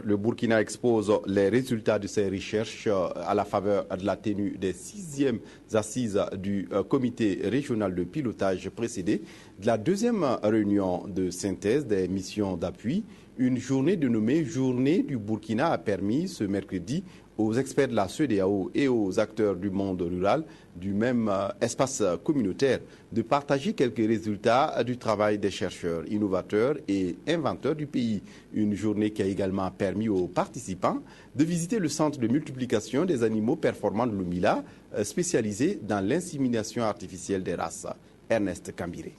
Le Burkina expose les résultats de ses recherches à la faveur de la tenue des 6e assises du comité régional de pilotage précédé de la 2e réunion de synthèse des missions d'appui. Une journée dénommée Journée du Burkina a permis ce mercredi aux experts de la CEDEAO et aux acteurs du monde rural du même espace communautaire de partager quelques résultats du travail des chercheurs, innovateurs et inventeurs du pays. Une journée qui a également permis aux participants de visiter le centre de multiplication des animaux performants de l'Oumila, spécialisé dans l'insémination artificielle des races. Ernest Kambiré.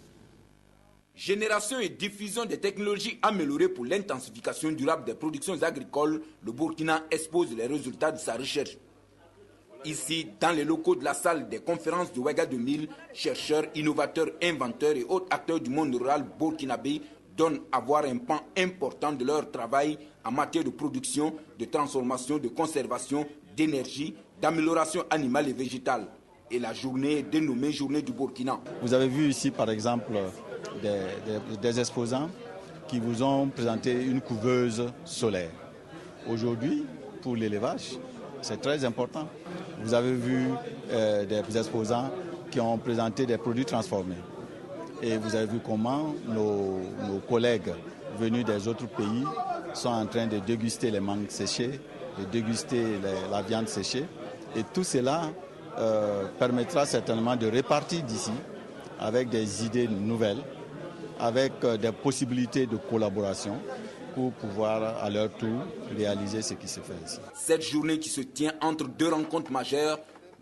Génération et diffusion des technologies améliorées pour l'intensification durable des productions agricoles, le Burkina expose les résultats de sa recherche. Ici, dans les locaux de la salle des conférences de Ouaga 2000, chercheurs, innovateurs, inventeurs et autres acteurs du monde rural burkinabé donnent à voir un pan important de leur travail en matière de production, de transformation, de conservation, d'énergie, d'amélioration animale et végétale. Et la journée est dénommée Journée du Burkina. Vous avez vu ici, par exemple, des exposants qui vous ont présenté une couveuse solaire. Aujourd'hui, pour l'élevage, c'est très important. Vous avez vu des exposants qui ont présenté des produits transformés. Et vous avez vu comment nos collègues venus des autres pays sont en train de déguster les mangues séchées, de déguster la viande séchée. Et tout cela permettra certainement de repartir d'ici avec des idées nouvelles, avec des possibilités de collaboration pour pouvoir à leur tour réaliser ce qui se fait ici. Cette journée qui se tient entre deux rencontres majeures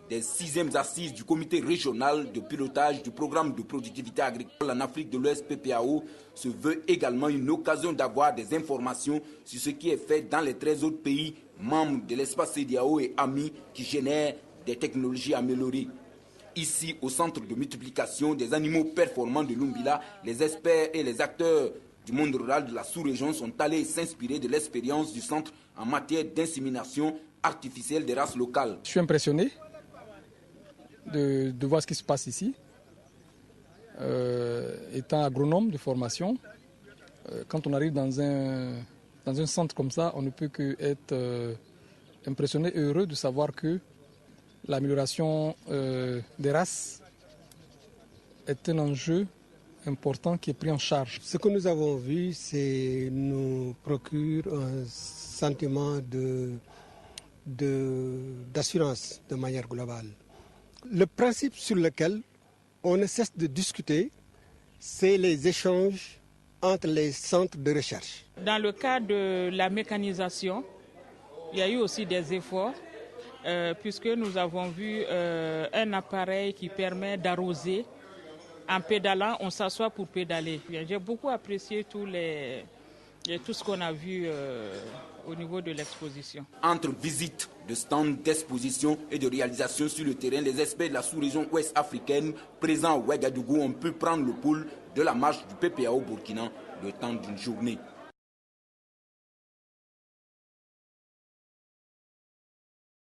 des 6e assises du comité régional de pilotage du programme de productivité agricole en Afrique de l'Ouest PPAO se veut également une occasion d'avoir des informations sur ce qui est fait dans les 13 autres pays membres de l'espace CEDEAO et amis qui génèrent des technologies améliorées. Ici, au centre de multiplication des animaux performants de l'Umbila, les experts et les acteurs du monde rural de la sous-région sont allés s'inspirer de l'expérience du centre en matière d'insémination artificielle des races locales. Je suis impressionné de voir ce qui se passe ici. Étant agronome de formation, quand on arrive dans un centre comme ça, on ne peut qu'être impressionné et heureux de savoir que l'amélioration des races est un enjeu important qui est pris en charge. Ce que nous avons vu, nous procure un sentiment d'assurance de manière globale. Le principe sur lequel on ne cesse de discuter, c'est les échanges entre les centres de recherche. Dans le cas de la mécanisation, il y a eu aussi des efforts. Puisque nous avons vu un appareil qui permet d'arroser. En pédalant, on s'assoit pour pédaler. J'ai beaucoup apprécié tout ce qu'on a vu au niveau de l'exposition. Entre visites de stands d'exposition et de réalisation sur le terrain, les experts de la sous-région ouest africaine présents à Ouagadougou ont pu prendre le pouls de la marche du PPAO Burkina le temps d'une journée.